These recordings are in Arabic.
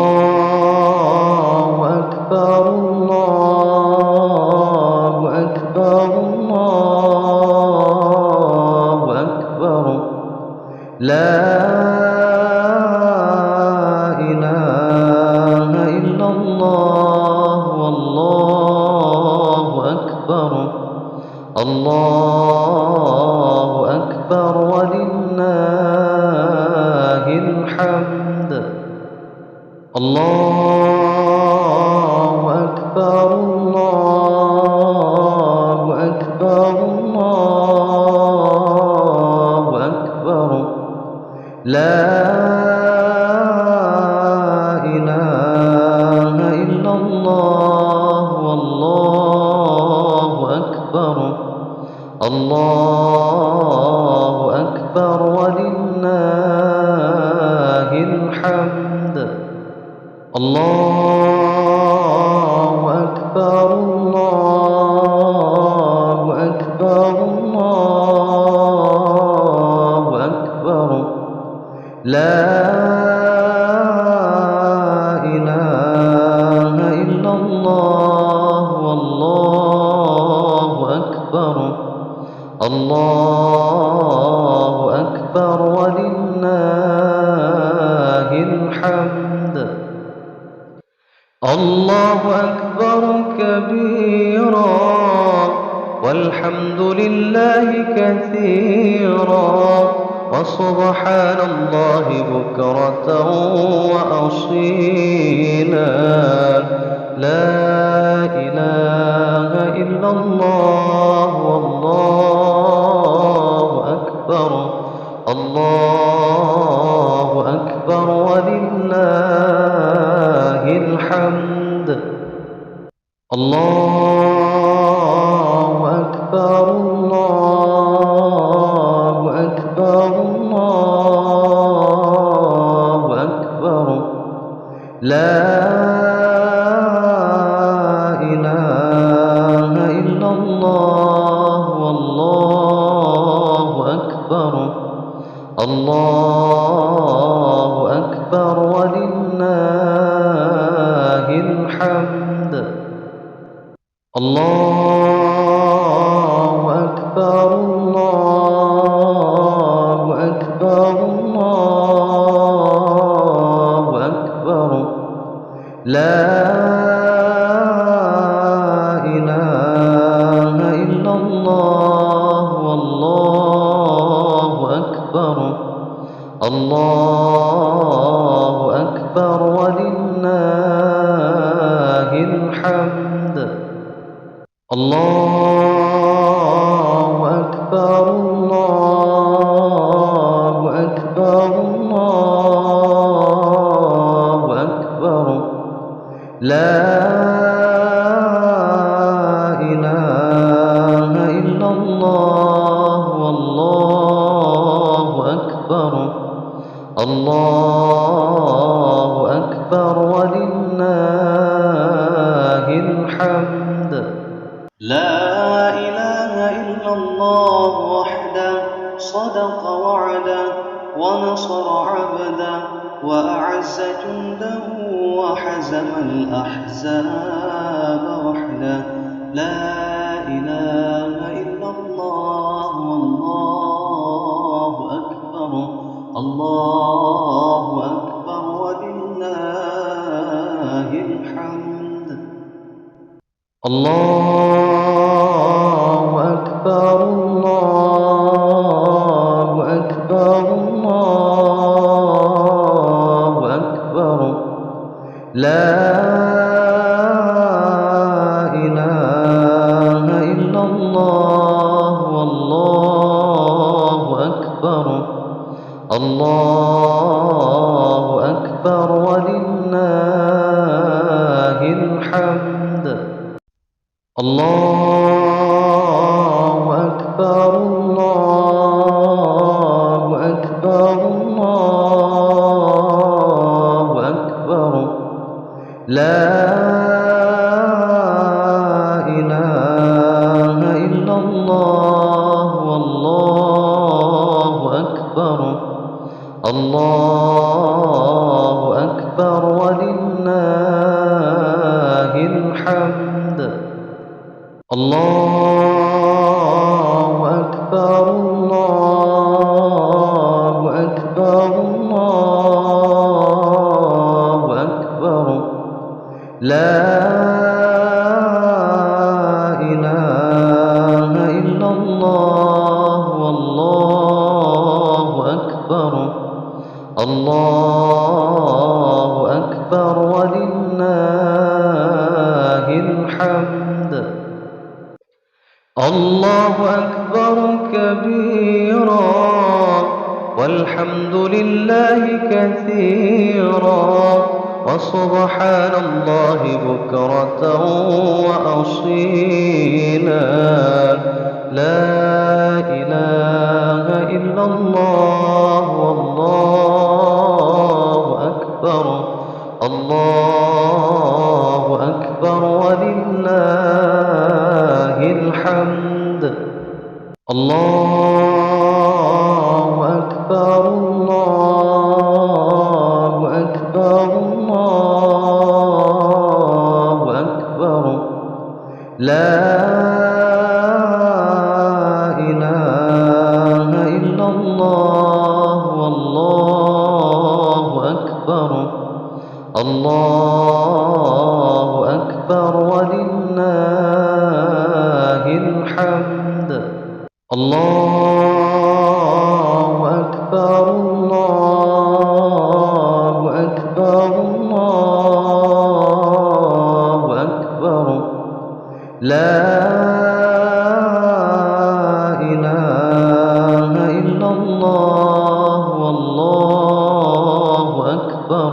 الله أكبر الله أكبر الله أكبر لا إله إلا الله والله أكبر الله أكبر ولله الحمد الله أكبر الله أكبر الله أكبر لا إله إلا الله والله أكبر الله أكبر ولله الحمد الله أكبر الله أكبر الله أكبر لا إله إلا الله والله أكبر الله أكبر ولله الحمد الله أكبر كبيرا والحمد لله كثيرا وسبحان الله بكرة وأصيلا لا إله إلا الله والله أكبر الله أكبر ولله الحمد الله أكبر الله أكبر الله أكبر لا إله إلا الله والله أكبر الله أكبر ولله الحمد الله أكبر الله أكبر الله أكبر لا إله إلا الله والله أكبر الله أكبر ولله الحمد الله أكبر الله أكبر الله أكبر لا إله إلا الله والله أكبر الله أكبر ولله الحمد لا إله إلا الله وحده صدق وعده ونصر عبده وأعز جنده وحزم الأحزاب وحده لا إله إلا الله والله أكبر الله أكبر ولله الحمد الله أكبر الله أكبر الله أكبر لا إله إلا الله والله أكبر الله أكبر ولله الحمد الله أكبر الله أكبر الله أكبر والحمد لله كثيرا وسبحان الله بكرة وأصيلا. لا إله إلا الله والله أكبر. الله أكبر ولله الحمد. الله أكبر الله أكبر الله أكبر. لا إله إلا الله والله أكبر. الله أكبر ولله الحمد. الله أكبر الله أكبر الله أكبر. لا إله إلا الله والله أكبر.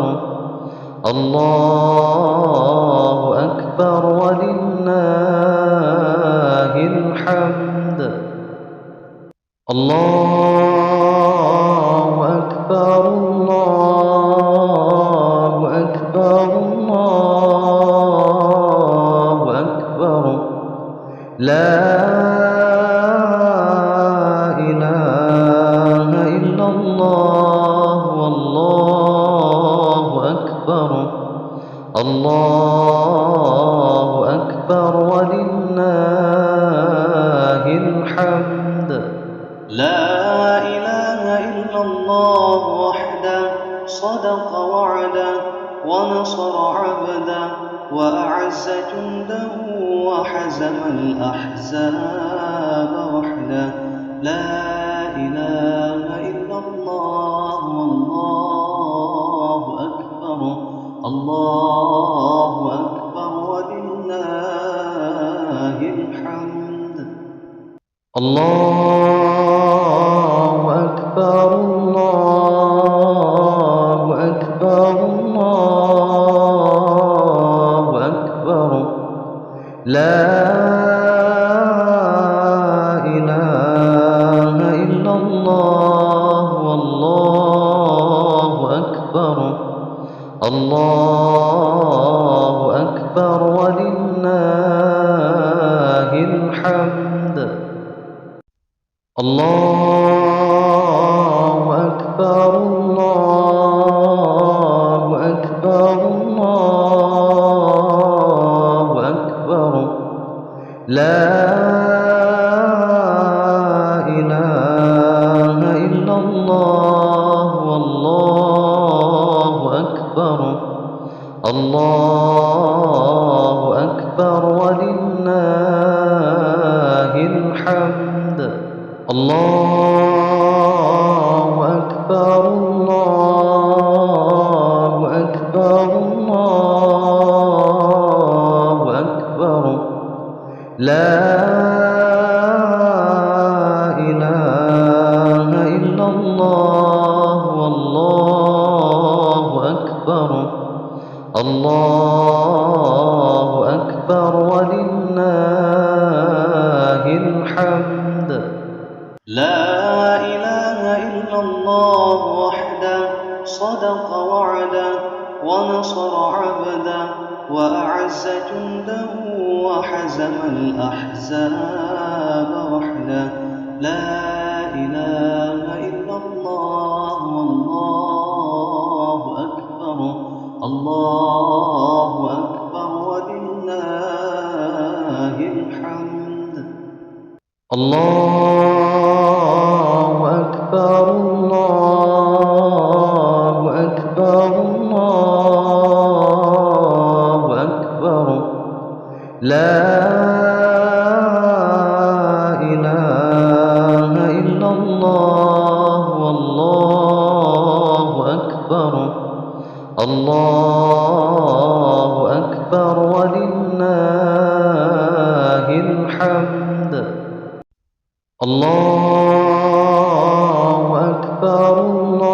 الله أكبر ولله الحمد. الله أكبر الله أكبر الله أكبر. لا إله إلا الله والله أكبر. الله أكبر ولله الحمد. لا إله إلا الله وحده صدق وعده ونصر عبده وأعز جنده وحزم الأحزاب وحده. لا إله إلا الله والله أكبر. الله أكبر ولله الحمد. الله أكبر الله أكبر الله أكبر. لا إله إلا الله والله أكبر. الله أكبر ولله الحمد. الله أكبر الله أكبر الله أكبر. لا إله إلا الله والله أكبر. الله أكبر ولله الحمد. الله أكبر الله أكبر الله أكبر. لا إله إلا الله والله أكبر. الله أكبر ولله الحمد. لا إله إلا الله وحده صدق وعده ونصر عبده وأعز جنده وحزم الأحزاب وحده. لا إله إلا الله والله أكبر. الله أكبر ولله الحمد. الله أكبر الله أكبر الله أكبر. لا إله إلا الله والله أكبر. الله أكبر ولله الحمد. الله أكبر الله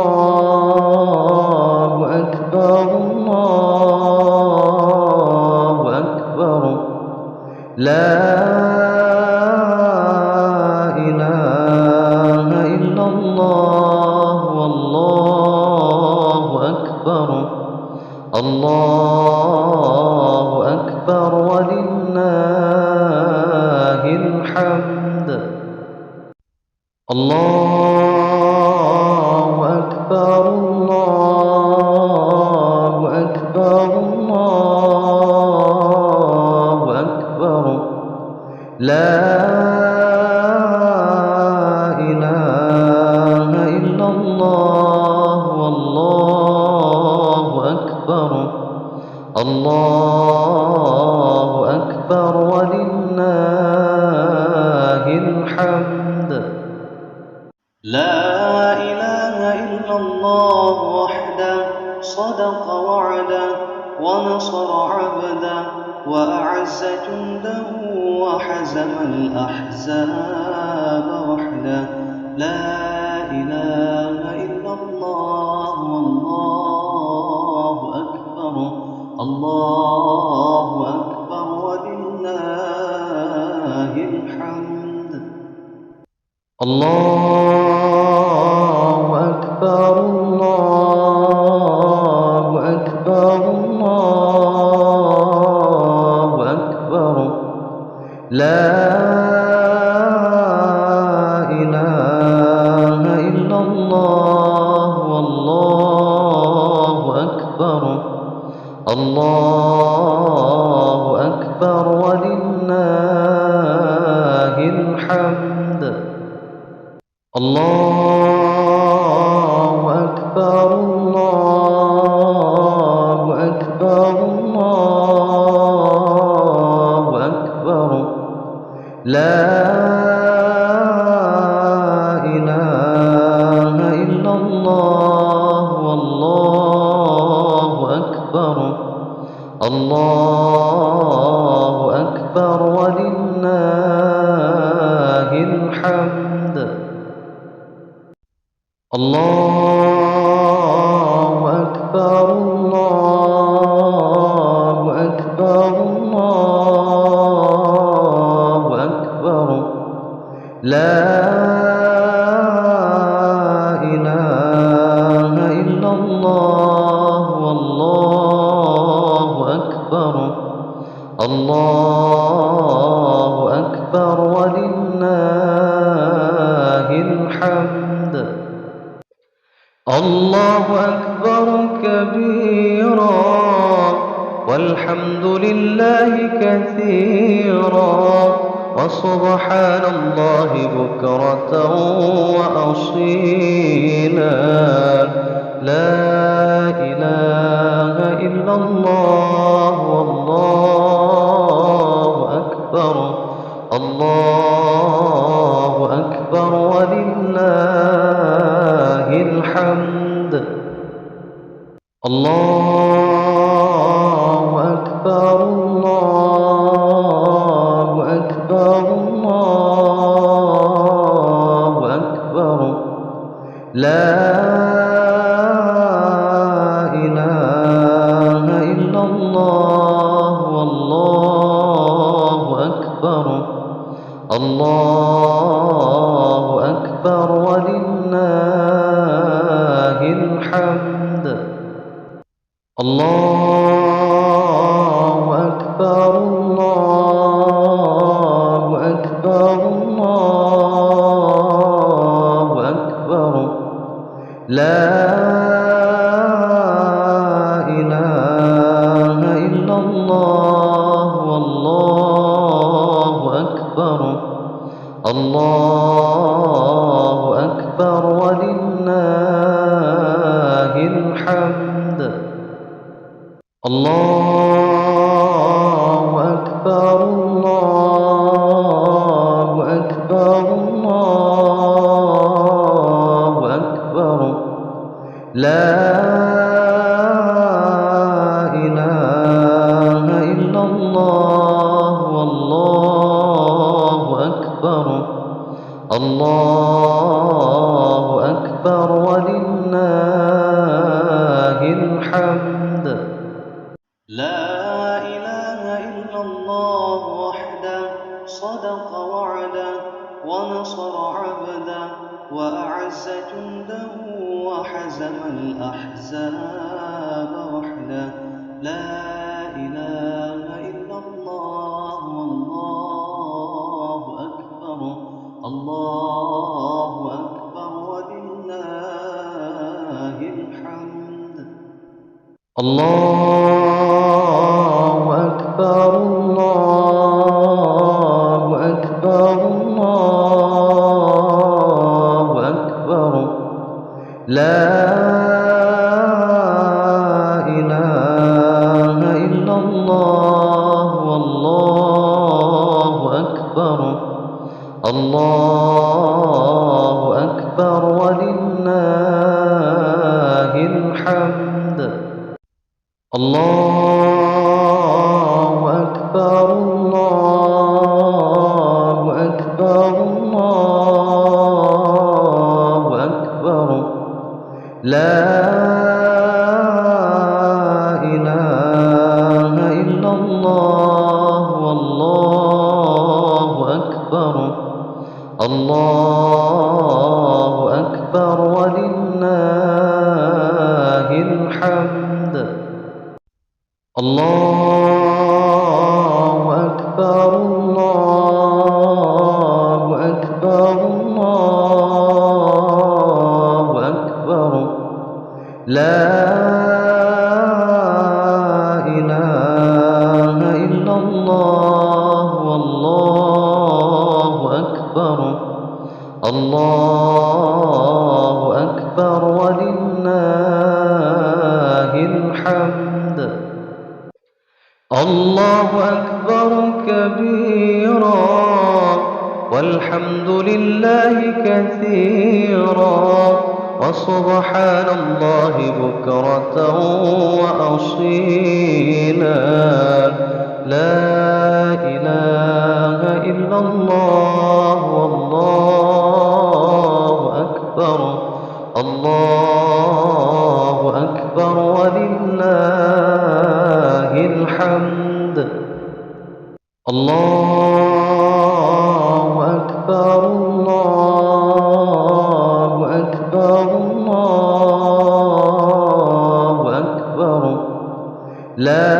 الله أكبر ولله الحمد. الله أكبر الله أكبر الله أكبر. لا إله إلا الله والله أكبر. الله أكبر ولله الحمد. لا إله إلا الله وحده صدق وعده ونصر عبده وأعز جنده وحزم الأحزاب وحده. لا إله إلا الله والله أكبر. الله أكبر ولله الحمد. الله أكبر الله أكبر الله أكبر. لا إله إلا الله والله أكبر. الله أكبر ولله الحمد. الله أكبر الله أكبر الله أكبر. لا إله إلا الله والله أكبر. الله أكبر ولله الحمد. الله أكبر الله أكبر الله أكبر. لا إله إلا الله والله أكبر. الله أكبر ولله الحمد. الله أكبر كبيرا والحمد لله كثيرا وسبحان الله بكرة وأصيلا. لا إله إلا الله والله أكبر. الله أكبر ولله الحمد. الله أكبر الله أكبر الله أكبر. لا إله إلا الله والله أكبر. الله أكبر ولله الحمد. الله أكبر الله أكبر الله أكبر. لا إله إلا الله والله أكبر. الله أكبر ولله الحمد. الله أكبر الله أكبر الله أكبر. لا إله إلا الله والله أكبر. الله أكبر ولله الحمد. لا إله إلا الله وحده صدق وعده ونصر عبده وأعز جنده وحزم الأحزاب وحده. الله أكبر الله أكبر الله أكبر لا إله إلا الله والله أكبر الله أكبر ولله الحمد الله أكبر الله أكبر الله أكبر لا إله إلا الله والله أكبر الله أكبر ولله الحمد الله أكبر الله أكبر الله أكبر لا إله إلا الله والله أكبر الله أكبر ولله الحمد الله أكبر كبيرا والحمد لله كثيرا وسبحان الله بكرة وأصيلا لا إله إلا الله والله أكبر الله أكبر ولله الحمد الله أكبر الله أكبر الله أكبر لا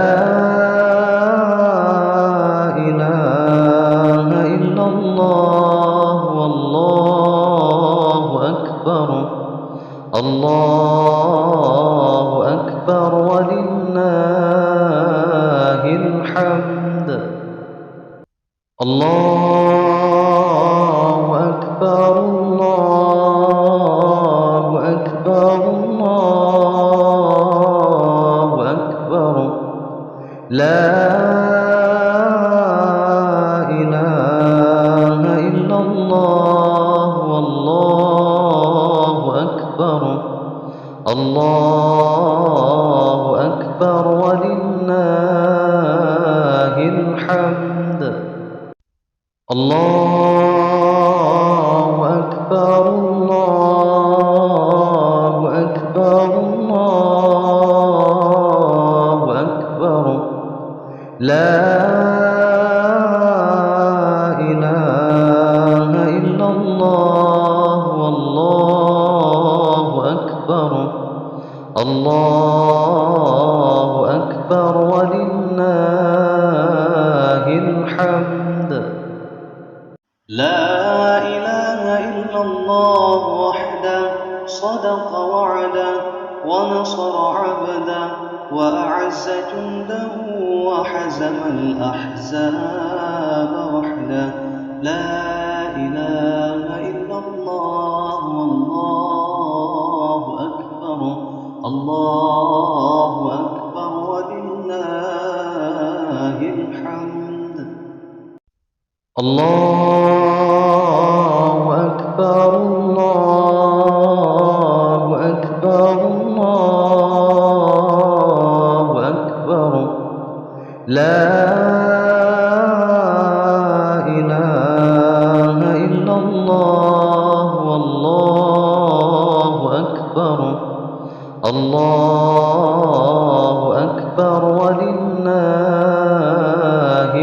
إله إلا الله والله أكبر الله أكبر ولله الحمد الله أكبر الله أكبر الله أكبر لا إله إلا الله والله أكبر الله أكبر ولله الحمد الله أكبر الله أكبر الله أكبر لا إله إلا الله والله أكبر الله أكبر ولله الحمد لا إله إلا الله وحده صدق وعده ونصر عبده وأعز جنده وحزم الأحزاب وحده لا إله إلا الله والله أكبر الله أكبر ولله الحمد الله أكبر الله أكبر الله أكبر لا إله إلا الله والله أكبر الله أكبر ولله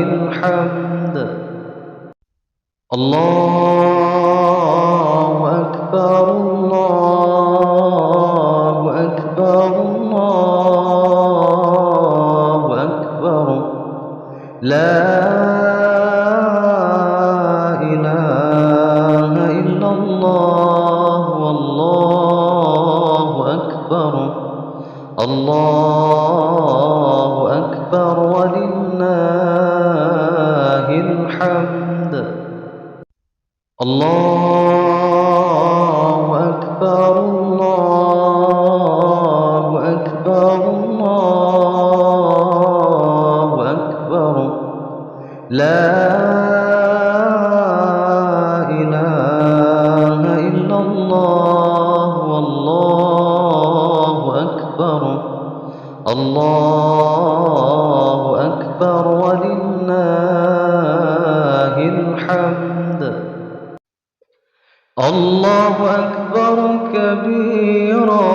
الحمد الله أكبر الله أكبر الله أكبر لا إله إلا الله والله أكبر الله الله أكبر ولله الحمد. الله أكبر الله أكبر الله أكبر لا إله إلا الله والله أكبر. الله أكبر ولله الحمد. الله أكبر كبيرا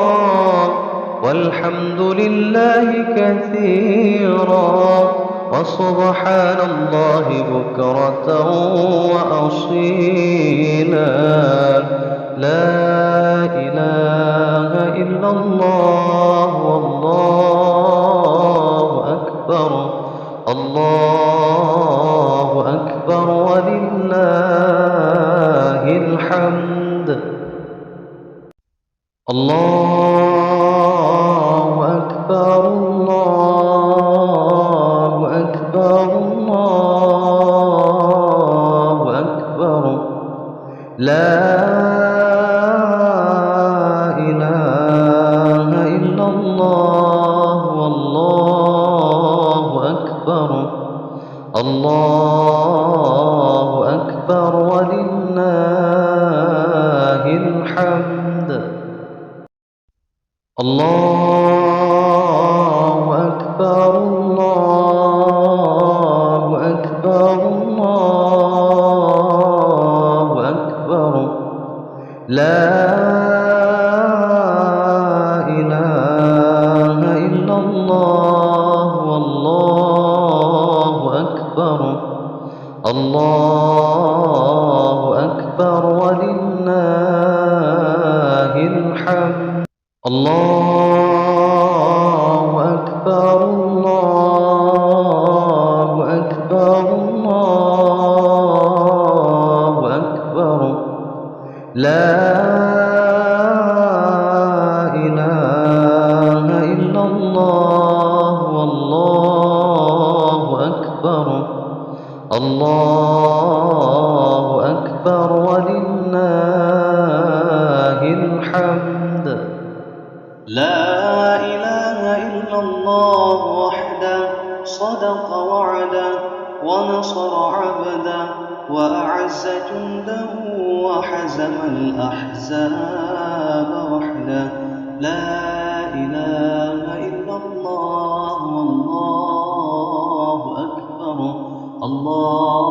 والحمد لله كثيرا وسبحان الله بكرة وأصيلا. لا إله إلا الله والله أكبر. الله أكبر ولله الحمد. الله أكبر الله أكبر الله أكبر لا إله إلا الله والله أكبر. الله أكبر ولله الحمد. الله أكبر الله أكبر الله أكبر لا إله إلا الله والله أكبر. الله أكبر ولله الحمد. الله أكبر الله أكبر الله أكبر لا إله إلا الله والله أكبر. الله أكبر ولله الحمد. لا إله إلا الله وحده صدق وعده ونصر عبده وأعز جنده وحزم الأحزاب وحده. لا إله إلا الله والله أكبر. الله